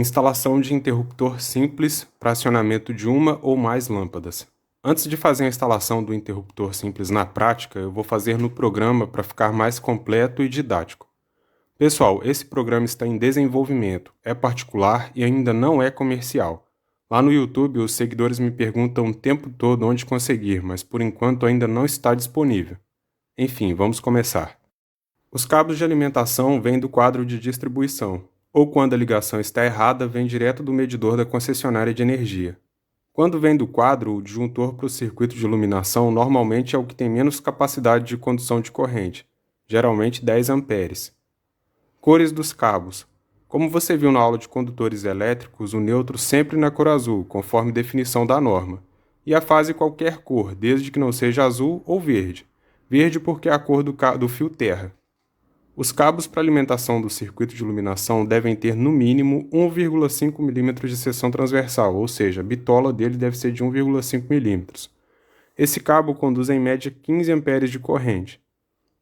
Instalação de interruptor simples para acionamento de uma ou mais lâmpadas. Antes de fazer a instalação do interruptor simples na prática, eu vou fazer no programa para ficar mais completo e didático. Pessoal, esse programa está em desenvolvimento, é particular e ainda não é comercial. Lá no YouTube, os seguidores me perguntam o tempo todo onde conseguir, mas por enquanto ainda não está disponível. Enfim, vamos começar. Os cabos de alimentação vêm do quadro de distribuição, ou quando a ligação está errada, vem direto do medidor da concessionária de energia. Quando vem do quadro, o disjuntor para o circuito de iluminação normalmente é o que tem menos capacidade de condução de corrente, geralmente 10 amperes. Cores dos cabos. Como você viu na aula de condutores elétricos, o neutro sempre na cor azul, conforme definição da norma, e a fase qualquer cor, desde que não seja azul ou verde. Verde porque é a cor do fio terra. Os cabos para alimentação do circuito de iluminação devem ter no mínimo 1,5 mm de seção transversal, ou seja, a bitola dele deve ser de 1,5 mm. Esse cabo conduz em média 15 amperes de corrente.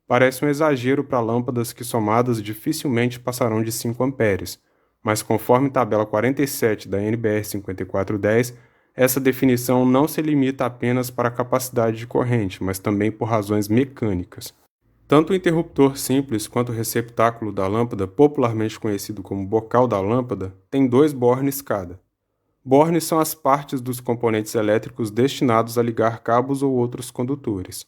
Parece um exagero para lâmpadas que somadas dificilmente passarão de 5 amperes, mas conforme tabela 47 da NBR 5410, essa definição não se limita apenas para a capacidade de corrente, mas também por razões mecânicas. Tanto o interruptor simples quanto o receptáculo da lâmpada, popularmente conhecido como bocal da lâmpada, tem 2 bornes cada. Bornes são as partes dos componentes elétricos destinados a ligar cabos ou outros condutores.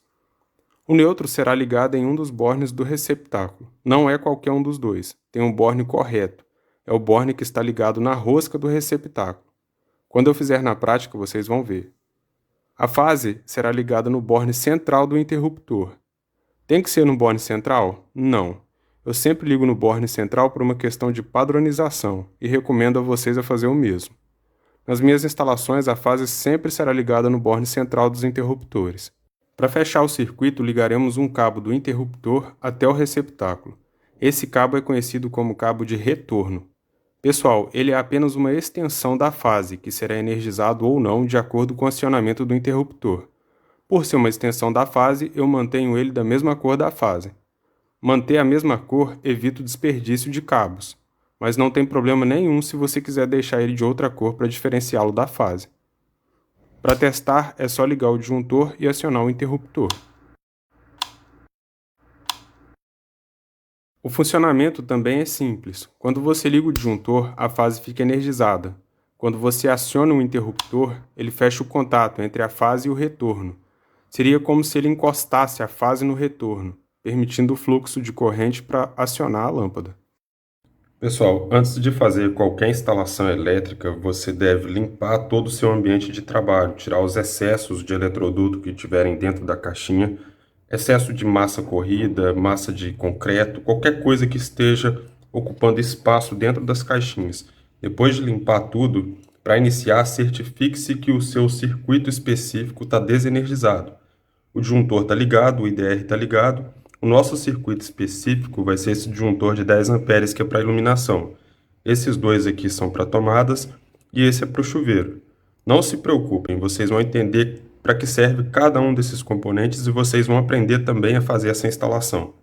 O neutro será ligado em um dos bornes do receptáculo. Não é qualquer um dos dois, tem um borne correto. É o borne que está ligado na rosca do receptáculo. Quando eu fizer na prática, vocês vão ver. A fase será ligada no borne central do interruptor. Tem que ser no borne central? Não. Eu sempre ligo no borne central por uma questão de padronização e recomendo a vocês a fazer o mesmo. Nas minhas instalações, a fase sempre será ligada no borne central dos interruptores. Para fechar o circuito, ligaremos um cabo do interruptor até o receptáculo. Esse cabo é conhecido como cabo de retorno. Pessoal, ele é apenas uma extensão da fase, que será energizado ou não de acordo com o acionamento do interruptor. Por ser uma extensão da fase, eu mantenho ele da mesma cor da fase. Manter a mesma cor evita o desperdício de cabos, mas não tem problema nenhum se você quiser deixar ele de outra cor para diferenciá-lo da fase. Para testar, é só ligar o disjuntor e acionar o interruptor. O funcionamento também é simples. Quando você liga o disjuntor, a fase fica energizada. Quando você aciona o interruptor, ele fecha o contato entre a fase e o retorno. Seria como se ele encostasse a fase no retorno, permitindo o fluxo de corrente para acionar a lâmpada. Pessoal, antes de fazer qualquer instalação elétrica, você deve limpar todo o seu ambiente de trabalho, tirar os excessos de eletroduto que tiverem dentro da caixinha, excesso de massa corrida, massa de concreto, qualquer coisa que esteja ocupando espaço dentro das caixinhas. Depois de limpar tudo, para iniciar, certifique-se que o seu circuito específico está desenergizado. O disjuntor está ligado, o IDR está ligado. O nosso circuito específico vai ser esse disjuntor de 10 amperes que é para iluminação. Esses dois aqui são para tomadas e esse é para o chuveiro. Não se preocupem, vocês vão entender para que serve cada um desses componentes e vocês vão aprender também a fazer essa instalação.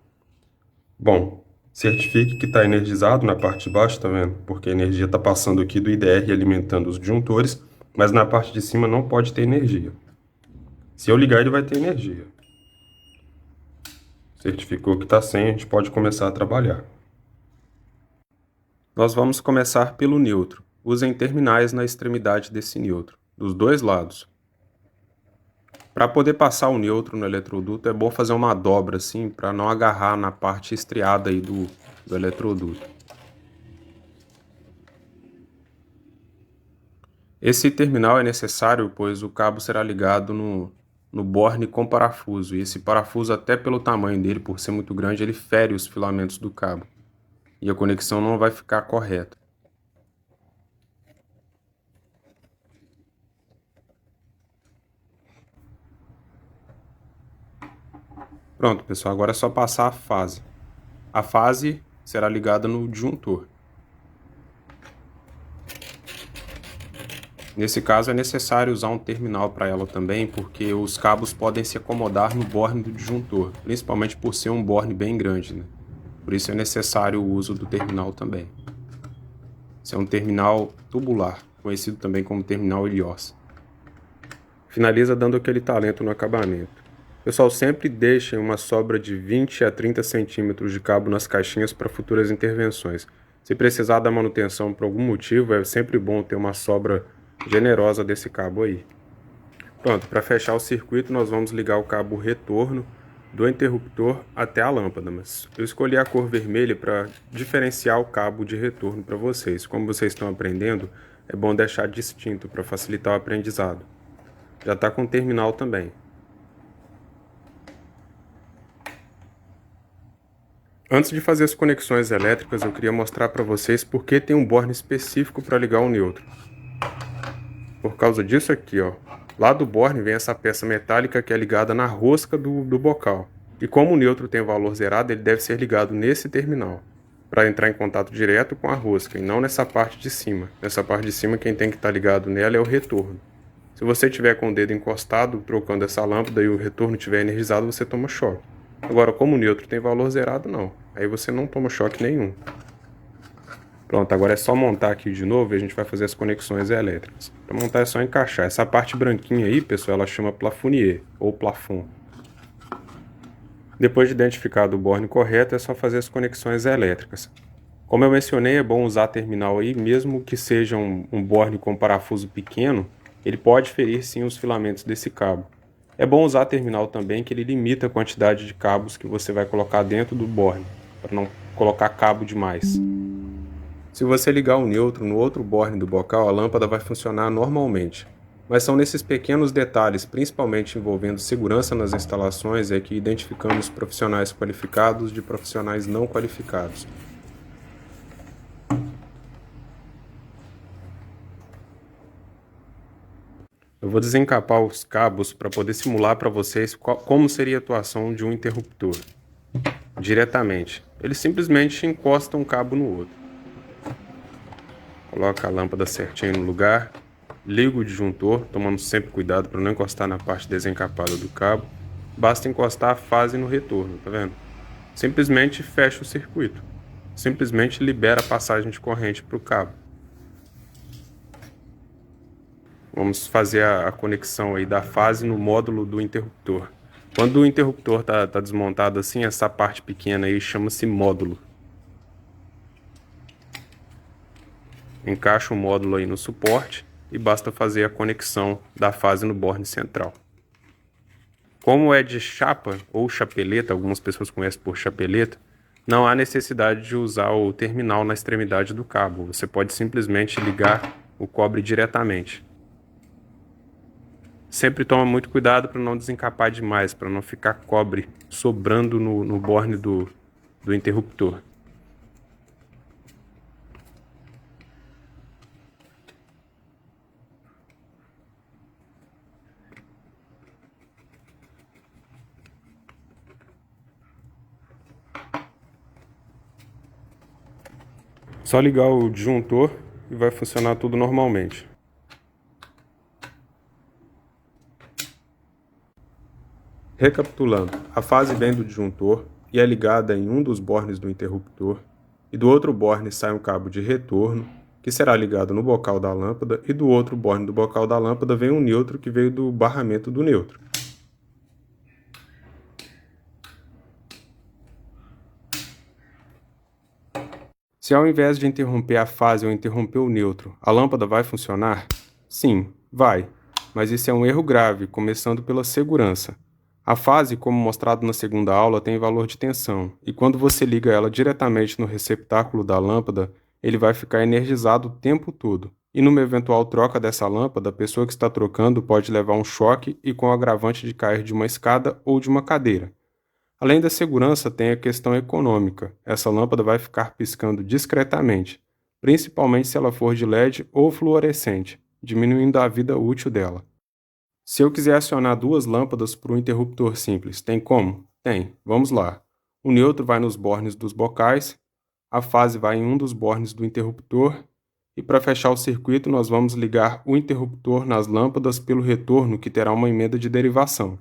Bom, certifique que está energizado na parte de baixo, tá vendo? Porque a energia está passando aqui do IDR alimentando os disjuntores, mas na parte de cima não pode ter energia. Se eu ligar, ele vai ter energia. Certificou que está sem, a gente pode começar a trabalhar. Nós vamos começar pelo neutro. Usem terminais na extremidade desse neutro, dos dois lados. Para poder passar o neutro no eletroduto, é bom fazer uma dobra assim, para não agarrar na parte estriada aí do eletroduto. Esse terminal é necessário, pois o cabo será ligado no borne com parafuso, e esse parafuso, até pelo tamanho dele, por ser muito grande, ele fere os filamentos do cabo, e a conexão não vai ficar correta. Pronto, pessoal, agora é só passar a fase. A fase será ligada no disjuntor. Nesse caso é necessário usar um terminal para ela também, porque os cabos podem se acomodar no borne do disjuntor, principalmente por ser um borne bem grande, né? Por isso é necessário o uso do terminal também. Esse é um terminal tubular, conhecido também como terminal Helios. Finaliza dando aquele talento no acabamento. Pessoal, sempre deixem uma sobra de 20 a 30 centímetros de cabo nas caixinhas para futuras intervenções. Se precisar da manutenção por algum motivo, é sempre bom ter uma sobra generosa desse cabo aí. Pronto, para fechar o circuito, nós vamos ligar o cabo retorno do interruptor até a lâmpada, mas eu escolhi a cor vermelha para diferenciar o cabo de retorno para vocês. Como vocês estão aprendendo, é bom deixar distinto para facilitar o aprendizado. Já está com o terminal também. Antes de fazer as conexões elétricas, eu queria mostrar para vocês por que tem um borne específico para ligar o neutro. Por causa disso aqui, ó. Lá do borne vem essa peça metálica que é ligada na rosca do bocal. E como o neutro tem valor zerado, ele deve ser ligado nesse terminal, para entrar em contato direto com a rosca, e não nessa parte de cima. Nessa parte de cima, quem tem que estar ligado nela é o retorno. Se você tiver com o dedo encostado, trocando essa lâmpada, e o retorno estiver energizado, você toma choque. Agora, como o neutro tem valor zerado, não. Aí você não toma choque nenhum. Pronto, agora é só montar aqui de novo e a gente vai fazer as conexões elétricas. Para montar é só encaixar. Essa parte branquinha aí, pessoal, ela chama plafonnier ou plafond. Depois de identificado o borne correto, é só fazer as conexões elétricas. Como eu mencionei, é bom usar terminal aí, mesmo que seja um borne com parafuso pequeno, ele pode ferir sim os filamentos desse cabo. É bom usar terminal também, que ele limita a quantidade de cabos que você vai colocar dentro do borne, para não colocar cabo demais. Se você ligar o neutro no outro borne do bocal, a lâmpada vai funcionar normalmente. Mas são nesses pequenos detalhes, principalmente envolvendo segurança nas instalações, é que identificamos profissionais qualificados de profissionais não qualificados. Eu vou desencapar os cabos para poder simular para vocês como seria a atuação de um interruptor diretamente. Eles simplesmente encostam um cabo no outro. Coloca a lâmpada certinho no lugar, liga o disjuntor, tomando sempre cuidado para não encostar na parte desencapada do cabo. Basta encostar a fase no retorno, tá vendo? Simplesmente fecha o circuito. Simplesmente libera a passagem de corrente para o cabo. Vamos fazer a conexão aí da fase no módulo do interruptor. Quando o interruptor tá desmontado assim, essa parte pequena aí chama-se módulo. Encaixa o módulo aí no suporte e basta fazer a conexão da fase no borne central. Como é de chapa ou chapeleta, algumas pessoas conhecem por chapeleta, não há necessidade de usar o terminal na extremidade do cabo. Você pode simplesmente ligar o cobre diretamente. Sempre toma muito cuidado para não desencapar demais, para não ficar cobre sobrando no borne do interruptor. Só ligar o disjuntor e vai funcionar tudo normalmente. Recapitulando, a fase vem do disjuntor e é ligada em um dos bornes do interruptor, e do outro borne sai um cabo de retorno, que será ligado no bocal da lâmpada, e do outro borne do bocal da lâmpada vem um neutro que veio do barramento do neutro. Se ao invés de interromper a fase ou interromper o neutro, a lâmpada vai funcionar? Sim, vai, mas isso é um erro grave, começando pela segurança. A fase, como mostrado na segunda aula, tem valor de tensão, e quando você liga ela diretamente no receptáculo da lâmpada, ele vai ficar energizado o tempo todo. E numa eventual troca dessa lâmpada, a pessoa que está trocando pode levar um choque e com o agravante de cair de uma escada ou de uma cadeira. Além da segurança, tem a questão econômica. Essa lâmpada vai ficar piscando discretamente, principalmente se ela for de LED ou fluorescente, diminuindo a vida útil dela. Se eu quiser acionar duas lâmpadas por um interruptor simples, tem como? Tem. Vamos lá. O neutro vai nos bornes dos bocais, a fase vai em um dos bornes do interruptor, e para fechar o circuito nós vamos ligar o interruptor nas lâmpadas pelo retorno, que terá uma emenda de derivação.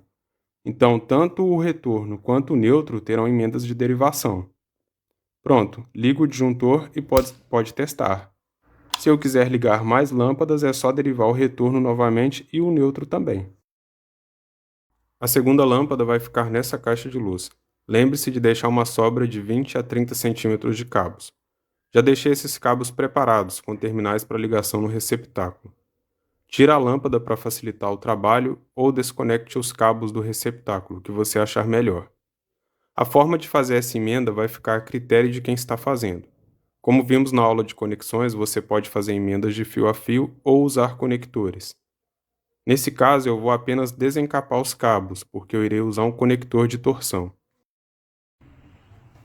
Então, tanto o retorno quanto o neutro terão emendas de derivação. Pronto, liga o disjuntor e pode testar. Se eu quiser ligar mais lâmpadas, é só derivar o retorno novamente e o neutro também. A segunda lâmpada vai ficar nessa caixa de luz. Lembre-se de deixar uma sobra de 20 a 30 centímetros de cabos. Já deixei esses cabos preparados, com terminais para ligação no receptáculo. Tire a lâmpada para facilitar o trabalho ou desconecte os cabos do receptáculo, que você achar melhor. A forma de fazer essa emenda vai ficar a critério de quem está fazendo. Como vimos na aula de conexões, você pode fazer emendas de fio a fio ou usar conectores. Nesse caso, eu vou apenas desencapar os cabos, porque eu irei usar um conector de torção.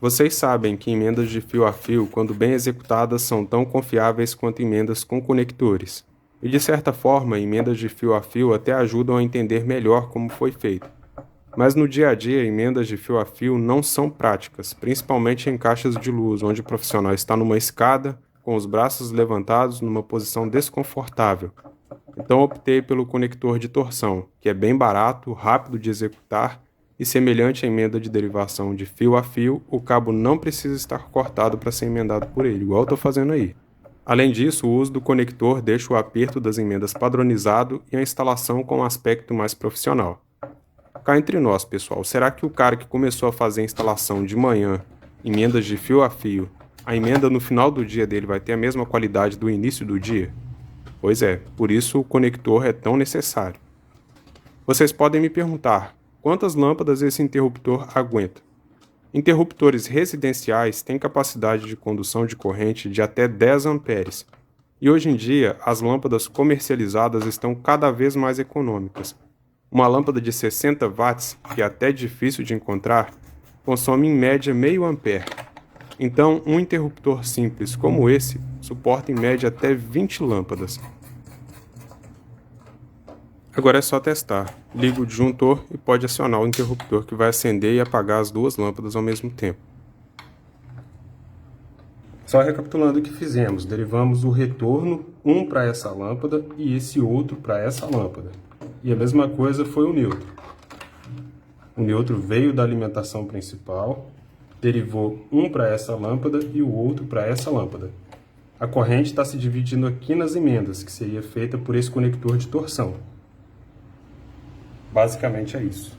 Vocês sabem que emendas de fio a fio, quando bem executadas, são tão confiáveis quanto emendas com conectores. E de certa forma, emendas de fio a fio até ajudam a entender melhor como foi feito. Mas no dia a dia, emendas de fio a fio não são práticas, principalmente em caixas de luz, onde o profissional está numa escada, com os braços levantados numa posição desconfortável. Então optei pelo conector de torção, que é bem barato, rápido de executar e semelhante à emenda de derivação de fio a fio, o cabo não precisa estar cortado para ser emendado por ele, igual eu estou fazendo aí. Além disso, o uso do conector deixa o aperto das emendas padronizado e a instalação com um aspecto mais profissional. Cá entre nós, pessoal, será que o cara que começou a fazer a instalação de manhã, emendas de fio a fio, a emenda no final do dia dele vai ter a mesma qualidade do início do dia? Pois é, por isso o conector é tão necessário. Vocês podem me perguntar, quantas lâmpadas esse interruptor aguenta? Interruptores residenciais têm capacidade de condução de corrente de até 10 amperes. E hoje em dia, as lâmpadas comercializadas estão cada vez mais econômicas. Uma lâmpada de 60 watts, que é até difícil de encontrar, consome em média meio ampere. Então, um interruptor simples como esse suporta em média até 20 lâmpadas. Agora é só testar. Liga o disjuntor e pode acionar o interruptor que vai acender e apagar as duas lâmpadas ao mesmo tempo. Só recapitulando o que fizemos, derivamos o retorno, um para essa lâmpada e esse outro para essa lâmpada. E a mesma coisa foi o neutro. O neutro veio da alimentação principal, derivou um para essa lâmpada e o outro para essa lâmpada. A corrente está se dividindo aqui nas emendas, que seria feita por esse conector de torção. Basicamente é isso.